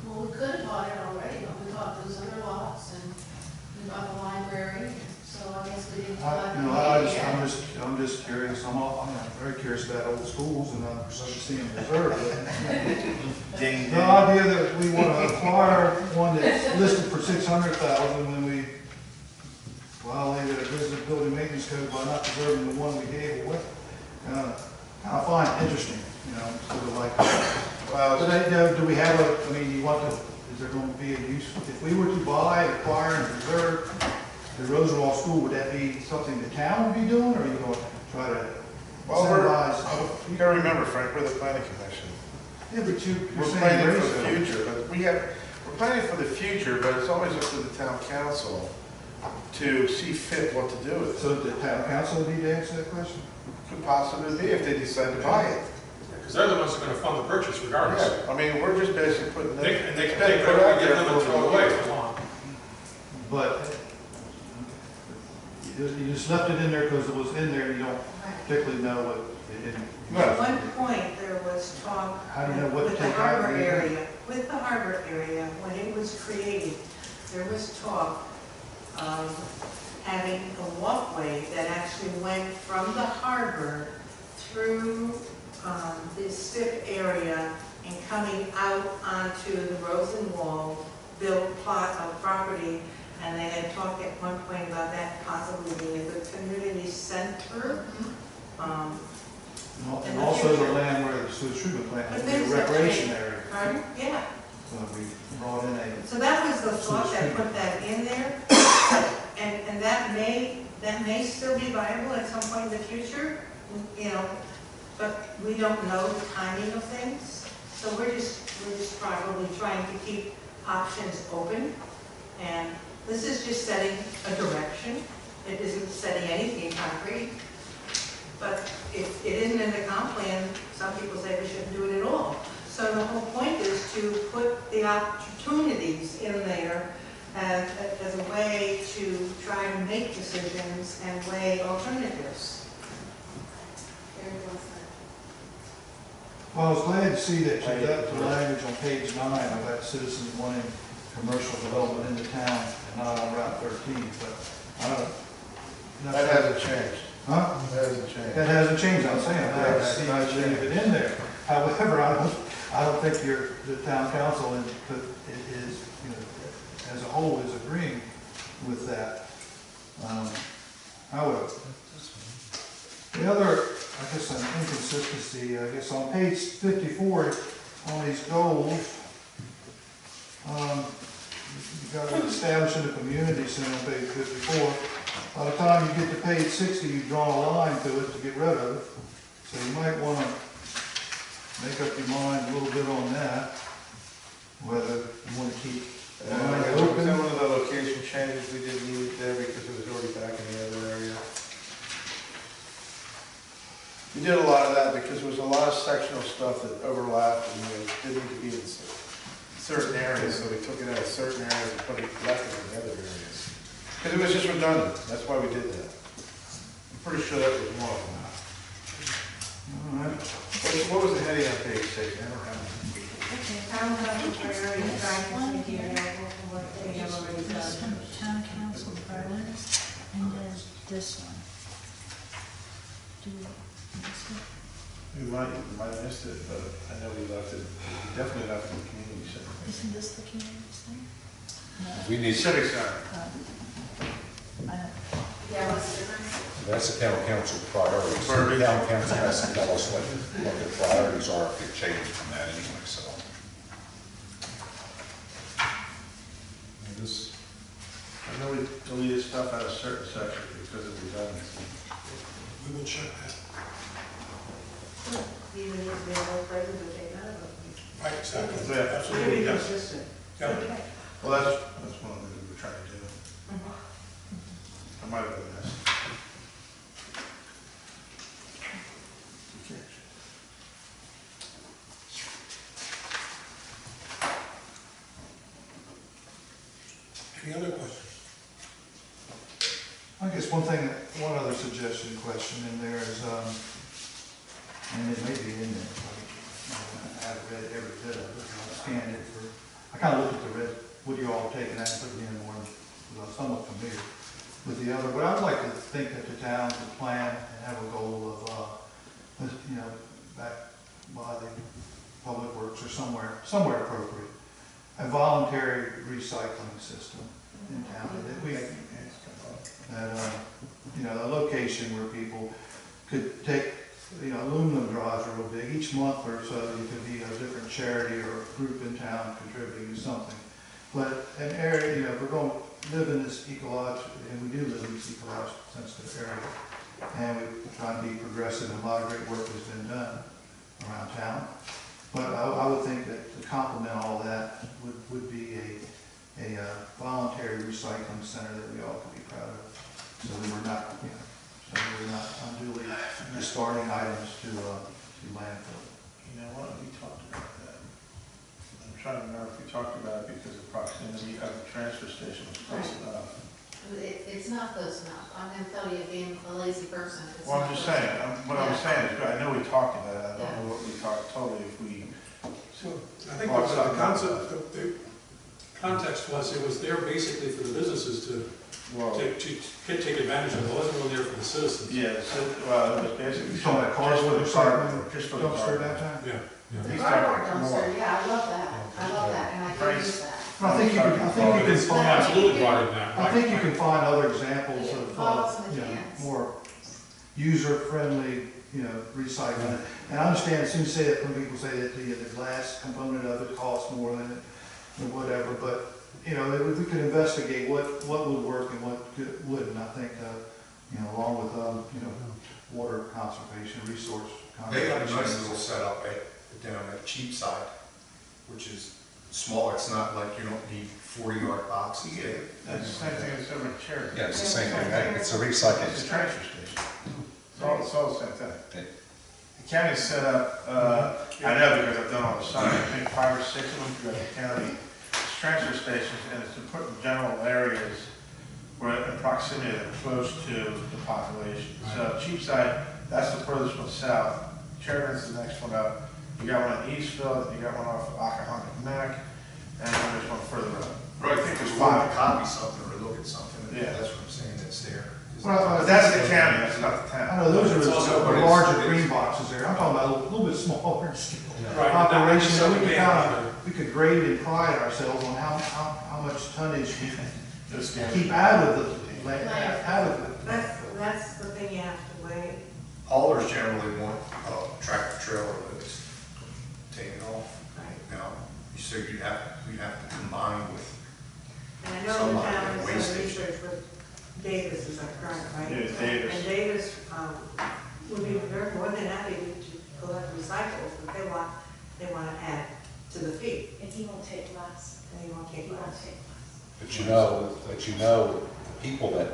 Well, we could have bought it already, but we bought those other lots and we bought the library, so I guess we didn't. I'm just curious, I'm very curious about old schools and I'd like to see them preserved. Ding, The idea that we want to acquire one that's listed for 600,000 when we violated a business building maintenance code by not preserving the one we gave away. I find it interesting, sort of like, well, do we have is there going to be a use, if we were to buy, acquire, and preserve the Rosenwall School, would that be something the town would be doing, or are you going to try to well, incentivize? you gotta remember, Frank, we're the planning commission. Yeah, but you're We're saying planning raise for the it. future, but we're planning for the future, but it's always up to the town council to see fit what to do with it. So the town council need to answer that question? Could possibly be if they decide to buy it. Because they're the ones that are gonna fund the purchase regardless. Yeah, I mean, we're just basically putting They, it. and they can Put take it whatever out we give there them and for throw it away if they want. But you just left it in there because it was in there, you don't particularly know what it didn't. At one point, there was talk How do you know what to with the take out? harbor area, when it was created, there was talk of having a walkway that actually went from the harbor through this stiff area and coming out onto the Rosenwall built plot of property. And they had talked at one point about that possibly being a good community center. And also the land where the sewage treatment plant But is, a there's a recreation thing. area. Pardon? Yeah. So we brought in a, So that was the thought that put that in there. And that may still be viable at some point in the future, but we don't know the timing of things. So we're just probably trying to keep options open. And this is just setting a direction. It isn't setting anything concrete. But if it isn't in the comp plan, some people say we shouldn't do it at all. So the whole point is to put the opportunities in there as a way to try to make decisions and weigh alternatives. Very well said. well, I was glad to see that you got the language on page 9 about citizens wanting commercial development in the town and not on Route 13, but I don't. That hasn't changed. Huh? That hasn't changed. That hasn't changed, I'm saying, I'm glad to see you leave it in there. However, I don't think the town council is, as a whole is agreeing with that. However, the other, I guess, an inconsistency, on page 54, on these goals, you've got establishing a community center on page 54. By the time you get to page 60, you draw a line to it to get rid of it. So you might want to make up your mind a little bit on that, whether you want to keep the line Is that open. one of the stuff that overlapped and, didn't need to be in certain areas, so we took it out of certain areas and put it, left it in the other areas. Because it was just redundant, that's why we did that. I'm pretty sure that was one of them. All right. What was the heading on page 6? I don't have it. Town council priorities, trying to see available from what they have already This done. one, town council priorities, and then this one. Do we, this one? We might have missed it, but I know we left it, we definitely left it in the community center. Isn't this the community center? No. We need, Civic center. I don't, Yeah, what's the difference? That's the town council priorities. Priorities. The town council has to tell us what the priorities are if they change from that anyway, so. this, I know we deleted stuff out of certain sections because of redundancy. We will check that. Even if they're all present, but they none of them. Right, exactly. Yeah, Should Absolutely, be yes. consistent. Yeah. Okay. Well, that's one of the things we were trying to do. I might have been missed. Any other questions? I guess one other suggestion question in there is, and it may be in there, I haven't read every bit of it, I scanned it for, I kind of looked at the red, what you all have taken out and put it in more, because I'm somewhat familiar with the other, but I'd like to think that the town could plan and have a goal of, back by the Public Works or somewhere appropriate, a voluntary recycling system in town, that we, a location where people could take, aluminum draws are real big. Each month or so, you could be a different charity or group in town contributing to something. But an area, if we're going to live in this ecological, and we do live in this ecological sensitive area, and we're trying to be progressive, and a lot of great work has been done around town. But I would think that to complement all that would be a voluntary recycling center that we all could be proud of. So that we're not unduly discarding items to landfill. You know what, we talked about that. I'm trying to remember if we talked about it because the proximity of the transfer station was close enough. It's not close enough. I'm gonna tell you, being a lazy person, it's Well, not I'm just close saying, enough. what I'm saying is, I know we talked about it, I don't know what we talked totally, if we, So I think the concept, the context was, it was there basically for the businesses to well, take advantage of. It wasn't really there for the citizens. yeah, well, it was basically. You talking about cars with Just for the recycling just for the dumpster car. that time? Yeah, yeah. He's Cardboard talking dumpster, more. yeah, I love that. I love that, and I can use that. I think you can It's find, absolutely broader than that. I think you can find other examples of, Bottles and cans. more user-friendly, recycling. And I understand, as soon as you say that, some people say that the glass component of it costs more than whatever, but, if we could investigate what would work and what wouldn't, I think, along with, water conservation, resource They got a conservation. nice little setup down at Cheapside, which is small. It's not like you don't need 40-yard boxes. Yeah, that's the same thing as over in Cherokee. Yeah, it's the same thing, right? It's a It's a recycling. transfer station. It's all the same thing. The county's set up, I know because I've done all the signs, I think 5 or 6 of them throughout the county. It's transfer stations, and it's to put in general areas where in proximity that are close to the population. So Cheapside, that's the furthest one south. Cherokeen's the next one up. You got one in Eastville, you got one off of Occohannock Neck, and then there's one further up. Right, I think there's one to copy something or look at something. Yeah. That's what I'm saying, that's there. But that's the county, that's not the I town. know, those are It's also- the larger green boxes there. I'm talking about a little bit smaller scale Right. operation. So We could may kind have of, we could grade and pride ourselves on how much tonnage we Just keep out of the. That's the thing you have to weigh. Haulers generally want tractor trailer loads taken off. Right. Now, so you'd have to combine with, And I know the Somebody town at has waste done station. research with Davis is our current, right? Yeah, Davis. And Davis would be very more than happy to collect recyclables, but they want to add to the fee, And he won't take less. and they won't take He won't less. take less. But you know, the people that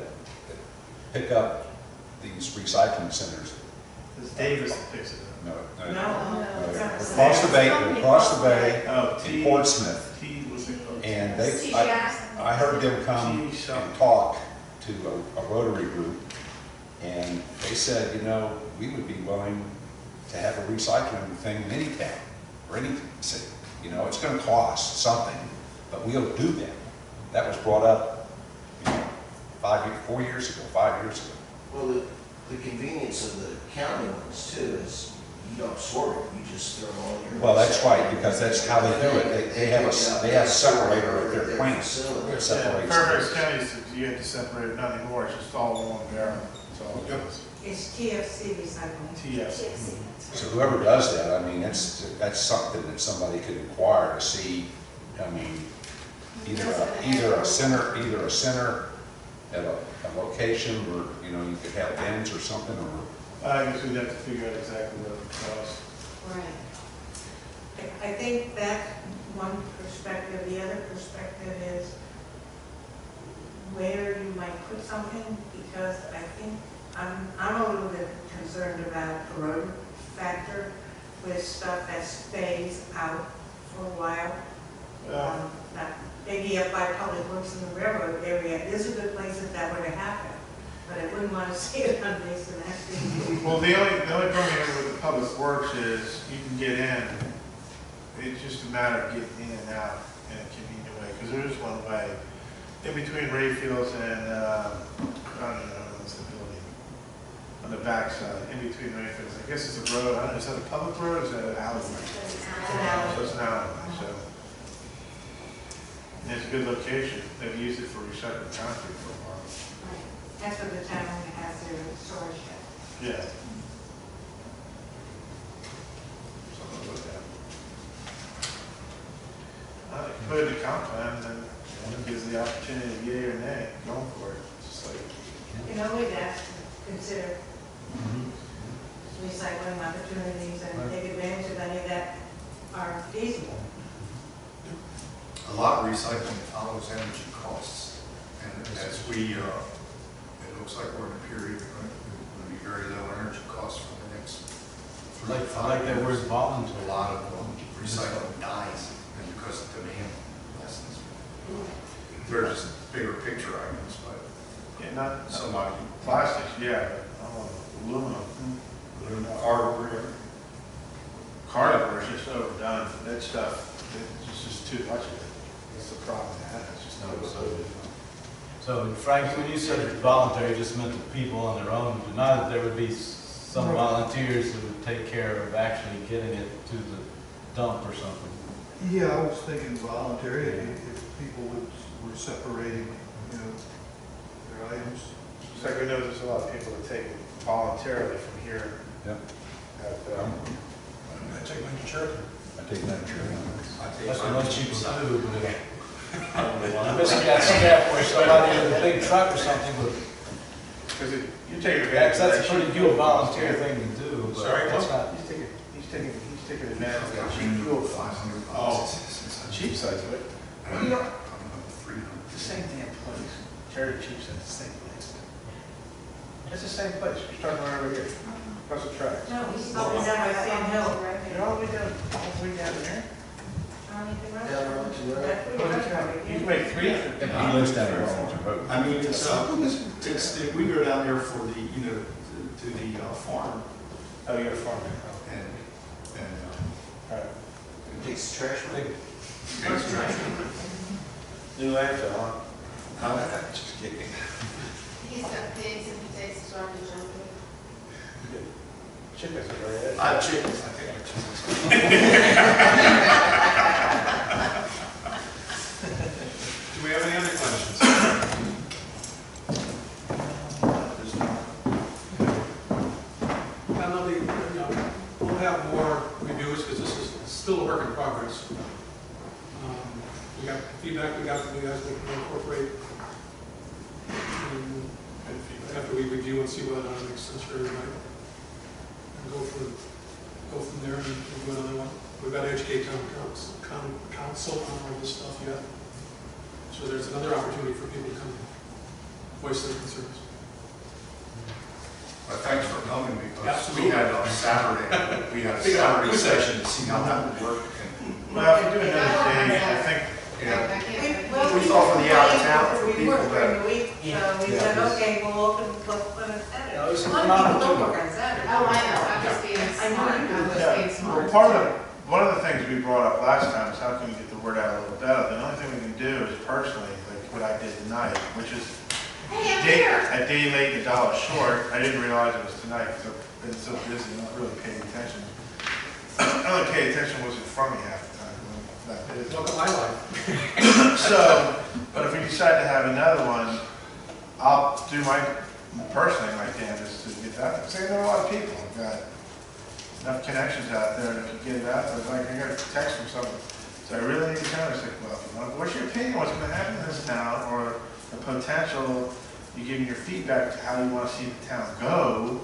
pick up these recycling centers, It's Davis that picks it up. No. No. Across the bay, Oh, in Portsmouth. T, what's it called? And CGI. I heard them come T something. and talk to a Rotary group, and they said, you know, we would be willing to have a recycling thing in any town, or any city. You know, it's gonna cost something, but we'll do that. That was brought up, you know, 5 years ago. Well, the convenience of the county ones too is you don't sort it, you just throw them on your. Well, that's right, because that's how they do it. They have a separator at their plant. facility. Yeah, Separates Fairfax things. County, you have to separate it, not anymore, it's just all one barrel, it's all it is. It's TFC recycling. TS. So whoever does that, I mean, that's something that somebody could inquire to see, I mean, either a center at a location where, you know, you could have bins or something, or, I guess we'd have to figure out exactly what it costs. Right. I think that's one perspective. The other perspective is where you might put something, because I think I'm a little bit concerned about the road factor with stuff that stays out for a while. Now, maybe up by Public Works in the railroad area is a good place if that were to happen, but I wouldn't want to see it on Mason Avenue. Well, the only problem here with the Public Works is you can get in, it's just a matter of getting in and out in a convenient way, because there is one way in between Rayfields and, I don't know, what's the building? On the backside, in between Rayfields, I guess it's a road, I don't know, is that a public road or is that an alleyway? So it's an alleyway, so. And it's a good location, they've used it for recycled concrete for a while. Right. That's what the town has their storage shed. Yeah. Something to look at. Put in the comp plan, then it gives the opportunity, yea or nay, going for it. It's just like, You know, we'd have to consider recycling opportunities and take advantage of any that are feasible. A lot of recycling follows energy costs, and as we, it looks like we're in a period, right, will be very low energy costs for the next I like that word voluntary. A lot of recycling dies, and because the demand lessens. There's bigger picture items, but yeah, not somebody, plastics, yeah, but aluminum. cardboard, Cardboard is just overdone, that stuff, it's just too much of it. That's the problem it has, it's just not so. So Frank, when you said voluntary, it just meant that people on their own, but not that there would be some volunteers that would take care of actually getting it to the dump or something. Yeah, I was thinking voluntary, if people were separating, you know, their items. It's like we know there's a lot of people that take it voluntarily from here. Yep. I take mine to church. I take that true. That's the most cheapest food. I bet you got scrap where somebody in a big truck or something would. Because you take advantage. That's a pretty good volunteer thing to do, but Sorry, that's what? not. He's taking advantage of cheap fuel. Oh. Cheap size of it. I don't know, 300. It's the same damn place. Cherry Cheap said it's the same place. It's the same place. You're starting right over here. Across the tracks. No, he's up and down by Sand Hill. You're all the way down there. You can make 300. He lives down there on the road. I mean, if we go down there for the, you know, to the farm, Oh, you're a farmer. and, All right. Takes the trash away. New landfill, huh? I'm just kidding. He's got pigs and he takes his garbage over. Chickens are very I have chickens, I think I have chickens. Do we have any other questions? Well, no, we'll have more reviews because this is still a work in progress. We got feedback we got from you guys, we can incorporate. And after we review and see whether or not it makes sense for everybody. And go from there and do another one. We've got to educate town council on all this stuff yet. So there's another opportunity for people to come voice their concerns. But thanks for coming because we had a Saturday session to see how that would work. And, Well, if you do another day, I think, yeah, we thought for the out of town, for We people worked during that, the week, so we said, okay, we'll open on Saturday. Yeah, it was A lot of people don't work on Saturday. Oh, I know, I was being smart, I was being yeah, smart. well, one of the things we brought up last time is how can we get the word out a little better? The only thing we can do is personally, like what I did tonight, which is Hey, I'm day, here. a day late, a dollar short. I didn't realize it was tonight because I've been so busy, not really paying attention. I only paid attention was in front of me half the time. When that busy. Look at my life. So, but if we decide to have another one, I'll do my personally my damnedest to get that. Because there are a lot of people. I've got enough connections out there that can get it out there. Like I got a text from someone. So I really need to know. I was like, well, what's your opinion? What's going to happen in this town, or the potential? You give me your feedback to how you want to see the town go.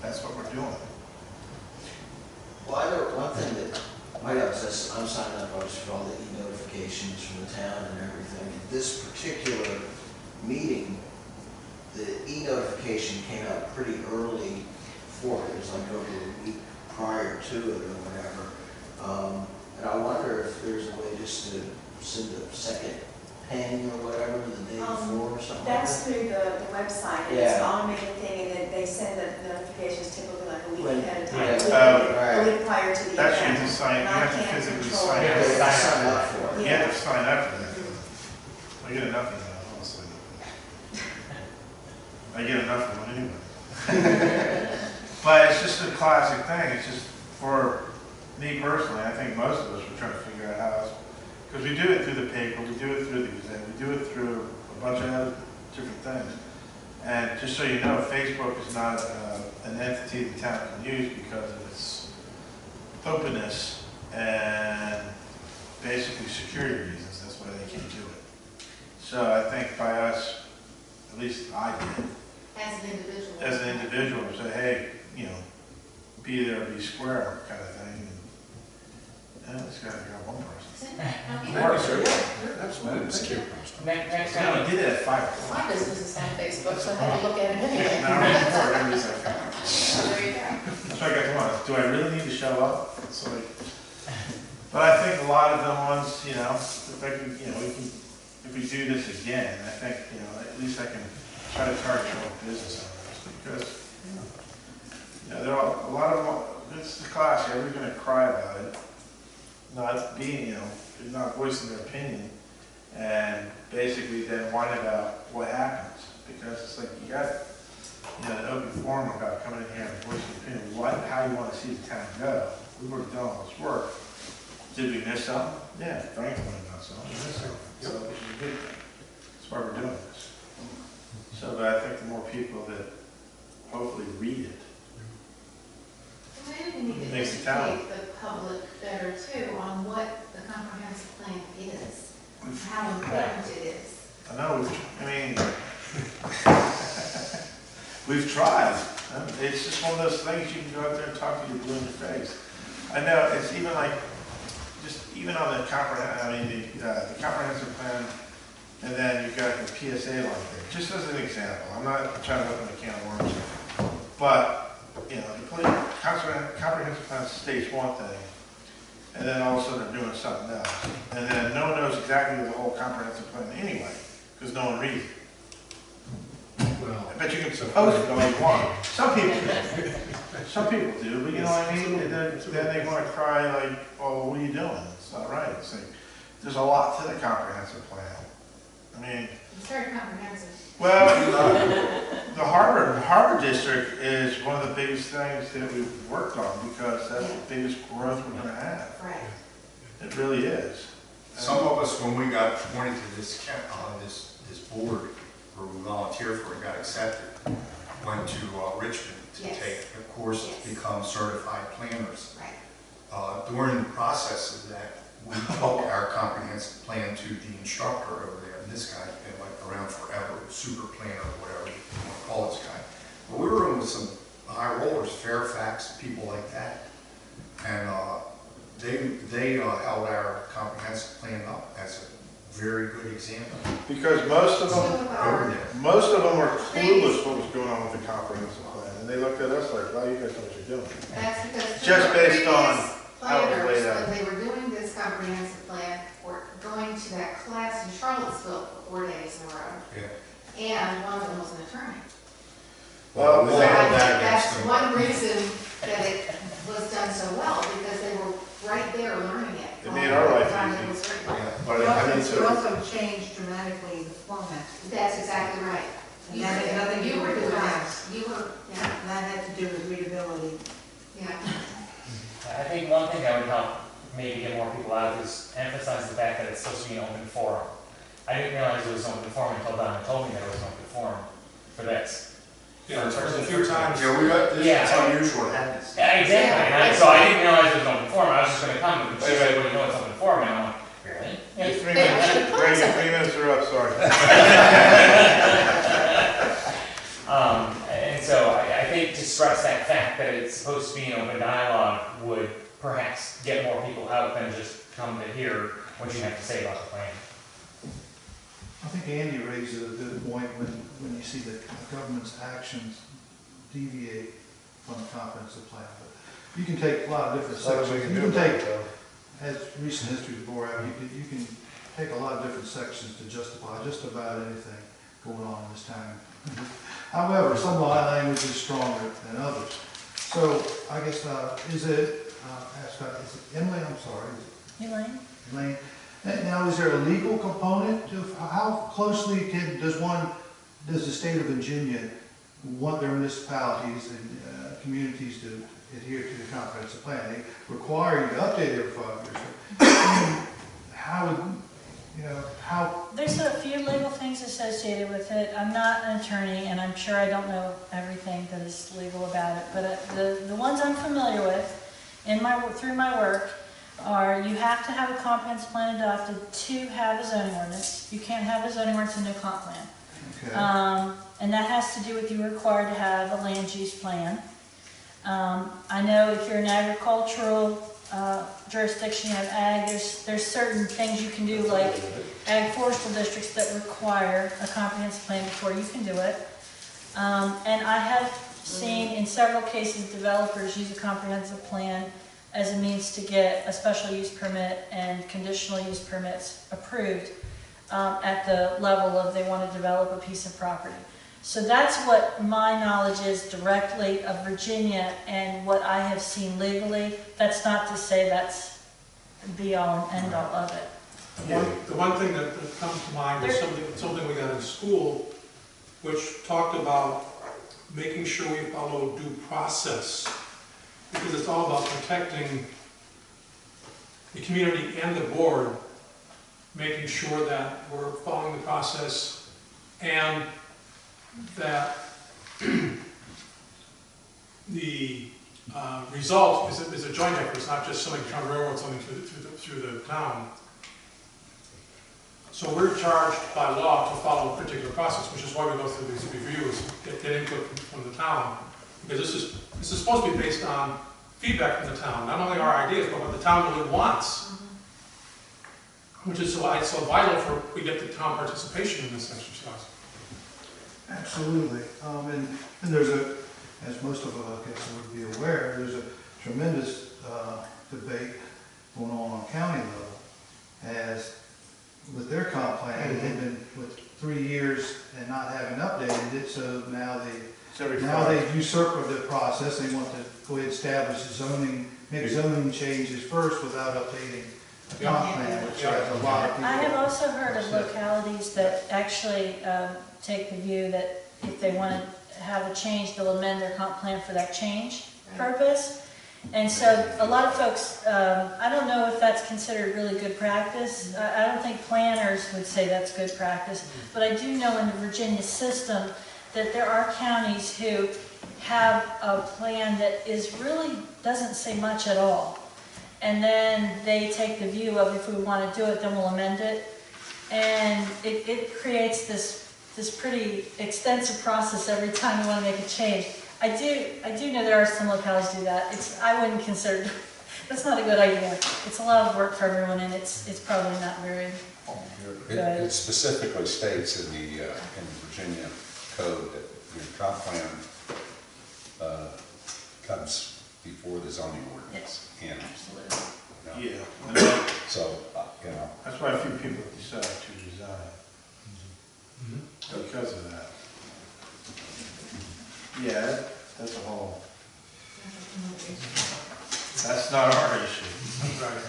That's what we're doing. Well, I know one thing that might have, I'm signing up obviously for all the e-notifications from the town and everything. This particular meeting, the e-notification came out pretty early for it. It was like over a week prior to it or whatever. And I wonder if there's a way just to send a second ping or whatever the day before or something like That's that. through the website, and it's an Yeah. automated thing, and then they send the notifications typically like a week When- ahead of yeah. time, Right. a week prior to the That's you event. have to sign. You And I have to can't physically control sign it. up. Yeah, sign up for it. You have to sign up for that. I get enough of that, honestly. I get enough of it anyway. But it's just a classic thing. It's just for me personally, I think most of us are trying to figure out how else. Because we do it through the paper, we do it through the Gazette, we do it through a bunch of other different things. And just so you know, Facebook is not an entity the town can use because of its openness and basically security reasons. That's why they can't do it. So I think by us, at least I did, As an individual. as an individual, say, hey, you know, be there, be square kind of thing. And it's got to be one person. That's cute. Next No, time, I did it at 5 o'clock. My business is on Facebook, so I had to look at it anyway. An hour before, everybody's like, oh. So there you go. That's why I got one. Do I really need to show up? It's like, but I think a lot of them ones, you know, if I can, you know, if we do this again, I think, you know, at least I can try to target more business owners because, you know, there are a lot of them, it's the class, everybody's gonna cry about it, not being, you know, not voicing their opinion, and basically then whine about what happens, because it's like, you got, you know, an open forum about coming in here and voicing your opinion, how you want to see the town go. We've already done all this work. Did we miss something? Yeah, Frank's pointed out something. We missed something. So we should do that. That's why we're doing this. So, but I think the more people that hopefully read it, Maybe we need to Makes the town. educate the public better too on what the comprehensive plan is, how important it is. I know, I mean, we've tried. It's just one of those things you can go out there and talk to you blue in your face. I know, it's even like, just even on the the comprehensive plan, and then you've got the PSA line there, just as an example. I'm not trying to open a can of worms here. But, you know, the comprehensive plan states one thing, and then all of a sudden they're doing something else. And then no one knows exactly the whole comprehensive plan anyway, because no one reads it. Well, I bet you can suppose it all you want. Some people do, but you know what I mean? And then they want to cry like, oh, what are you doing? It's not right. It's like, there's a lot to the comprehensive plan. I mean, It's very comprehensive. well, the Harbor District is one of the biggest things that we've worked on because that's the biggest growth we're gonna have. Right. It really is. some of us, when we got appointed to this board, where we volunteered for it, got accepted, went to Richmond to Yes. take a course to Yes. become certified planners. Right. During the process of that, we took our comprehensive plan to the instructor over there, and this guy's been like around forever, super planner, or whatever you want to call this guy. But we were in with some high rollers, Fairfax, people like that, and they held our comprehensive plan up as a very good example. Because most of them, Over there. most of them are clueless what was going on with the comprehensive plan, and they looked at us like, wow, you guys know what you're doing. That's because. Just based the on previous how it was laid planners, out. when they were doing this comprehensive plan, were going to that class in Charlottesville for 4 days in a row. Yeah. And one of them was an attorney. Well, So they I had think that that's against them. one reason that it was done so well, because they were right there learning it. It made our life Time it easy. was written. Yeah, We but I mean, also, so. we also changed dramatically the format. That's exactly right. And that had nothing to do with the house. You were, yeah, And that had to do with readability. yeah. I think one thing that would help maybe get more people out is emphasize the fact that it's supposed to be an open forum. I didn't realize it was an open forum until Donna told me that it was an open forum for this. Yeah, there's a few times. Yeah, we got, this Yeah. is unusual, it happens. Yeah, exactly. So I didn't realize it was an open forum. I was just gonna come and she said, well, you know it's open forum, and I'm like, really? Your 3 minutes, Greg, your 3 minutes are up, sorry. And so I think to stress that fact that it's supposed to be an open dialogue would perhaps get more people out than just come to hear what you have to say about the plan. I think Andy raises a good point when you see the government's actions deviate from the comprehensive plan. But you can take a lot of different That's what we sections. can You do can about take, it, though. as recent history before, you can take a lot of different sections to justify just about anything going on in this town. However, some language is stronger than others. So I guess, is it Emily, I'm sorry, Elaine? Elaine, now, is there a legal component to, how closely does the state of Virginia want their municipalities and communities to adhere to the comprehensive plan? They require you to update every 5 years. How would, how, There's a few legal things associated with it. I'm not an attorney, and I'm sure I don't know everything that is legal about it, but the ones I'm familiar with through my work are you have to have a comprehensive plan adopted to have a zoning ordinance. You can't have a zoning ordinance and no comp plan. okay. And that has to do with you required to have a land use plan. I know if you're an agricultural jurisdiction, you have ag, there's certain things you can do like ag forestal districts that require a comprehensive plan before you can do it. And I have seen in several cases developers use a comprehensive plan as a means to get a special use permit and conditional use permits approved at the level of they want to develop a piece of property. So that's what my knowledge is directly of Virginia and what I have seen legally. That's not to say that's the be-all and end-all of it. The one thing that comes to mind is something we got in school, which talked about making sure we follow due process, because it's all about protecting the community and the board, making sure that we're following the process and that the result is a joint effort. It's not just somebody trying to railroad something through the town. So we're charged by law to follow a particular process, which is why we go through these reviews, get input from the town, because this is supposed to be based on feedback from the town, not only our ideas, but what the town really wants, which is why it's so vital for we get the town participation in this exercise. Absolutely. And there's as most of us I guess would be aware, there's a tremendous debate going on county level as with their comp plan, they've been with 3 years and not having updated it, so now they've usurped the process. They want to go ahead and establish zoning, make zoning changes first without updating the comp plan, which has a lot of people. I have also heard of localities that actually take the view that if they want to have a change, they'll amend their comp plan for that change purpose. And so a lot of folks, I don't know if that's considered really good practice. I don't think planners would say that's good practice, but I do know in the Virginia system that there are counties who have a plan that really doesn't say much at all. And then they take the view of if we want to do it, then we'll amend it. And it creates this pretty extensive process every time you want to make a change. I do know there are some localities do that. I wouldn't consider, that's not a good idea. It's a lot of work for everyone and it's probably not very. it specifically states in the Virginia code that your comp plan comes before the zoning ordinance. And, Absolutely. Yeah. so, you know, That's why a few people decide to resign, because of that. Yeah, that's a whole, that's not our issue. Right.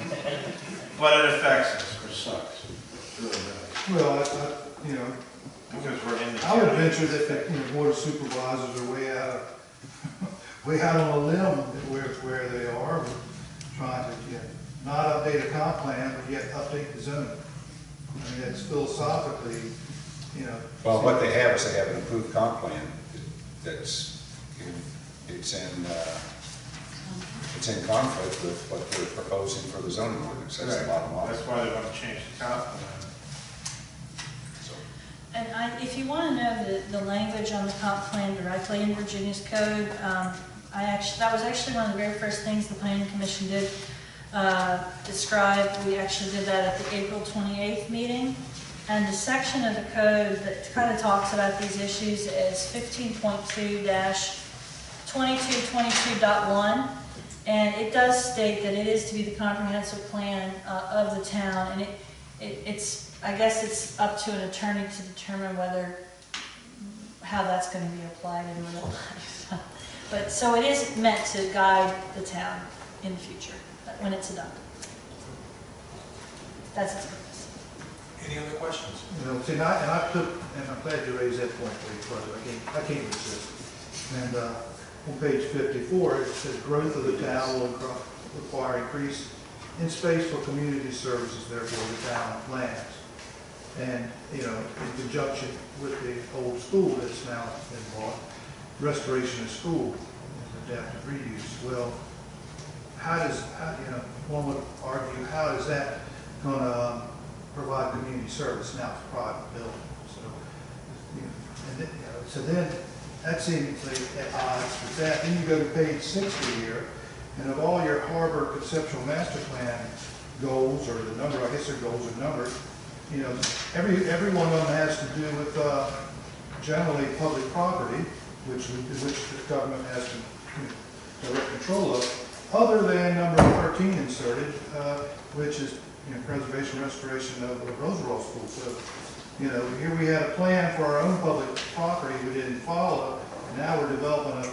But it affects us, which sucks. It really does. Well, I, you know, Because we're in the. I would venture that, you know, board of supervisors are way out on a limb where they are, trying to, you know, not update a comp plan, but yet update the zoning. I mean, it's philosophically, you know. well, what they have is they have an approved comp plan that's, it's in conflict with what they're proposing for the zoning ordinance. That's the bottom line. That's why they want to change the comp plan. So, And if you want to know the language on the comp plan directly in Virginia's code, that was actually one of the very first things the planning commission did describe. We actually did that at the April 28th meeting. And the section of the code that kind of talks about these issues is 15.2-2222.1. And it does state that it is to be the comprehensive plan of the town. And it's, I guess it's up to an attorney to determine how that's going to be applied in real life. But, so it is meant to guide the town in the future, when it's adopted. That's its purpose. Any other questions? You know, see, and I'm glad you raised that point, President. I can't resist. And on page 54, it says growth of the town will require increase in space for community services, therefore the town plans. And, you know, in conjunction with the old school that's now been bought, restoration of school, adaptive reuse. Well, you know, one would argue, how is that going to provide community service? Now it's a private building. So, you know, and then, you know, so then that seems at odds with that. Then you go to page 60 here, and of all your harbor conceptual master plan goals, or the number, I guess their goals are numbered, you know, every one of them has to do with generally public property, which the government has to, you know, direct control of, other than number 13 inserted, which is, you know, preservation, restoration of Roosevelt School. So, you know, here we had a plan for our own public property we didn't follow, and now we're developing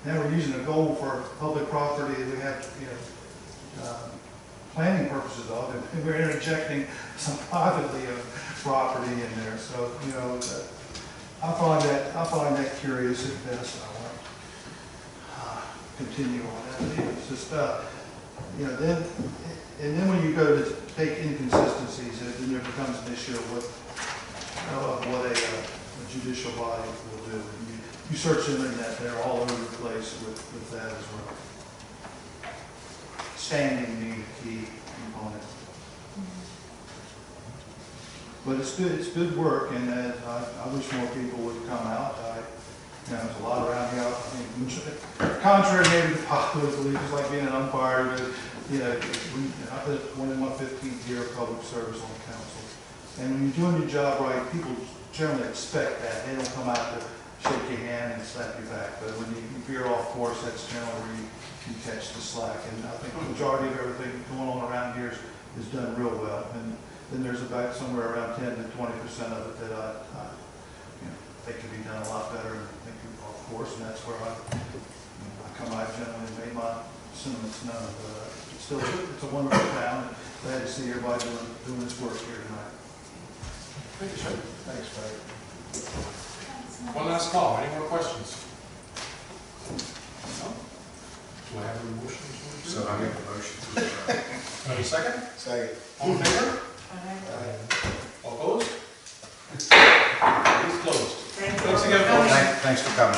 now we're using a goal for public property that we have, you know, planning purposes of, and we're interjecting some privately owned property in there. So, you know, I find that curious at best. I won't continue on that. It's just, you know, then when you go to take inconsistencies, then there becomes an issue of what a judicial body will do. You search the internet, they're all over the place with that as well. Standing being a key component. But it's good work, and I wish more people would come out. You know, there's a lot around here. I mean, contrary maybe to popular belief, it's like being an umpire. You know, I've been in my 15th year of public service on the council. And when you're doing your job right, people generally expect that. They don't come out to shake your hand and slap your back. But when you veer off course, that's generally where you catch the slack. And I think the majority of everything going on around here is done real well. And then there's about somewhere around 10 to 20% of it that I you know, think could be done a lot better. And I think, of course, and that's where I come out generally and made my sentiments known. But still, it's a wonderful town. Glad to see everybody doing this work here tonight. Thank you, sir. Thanks, Frank. One last call. Any more questions? No? Do I have a motion to adjourn? So I make a motion to adjourn. Any second? Second. All in favor? All opposed? It's closed. Thank you. Thanks again, folks. Thanks for coming.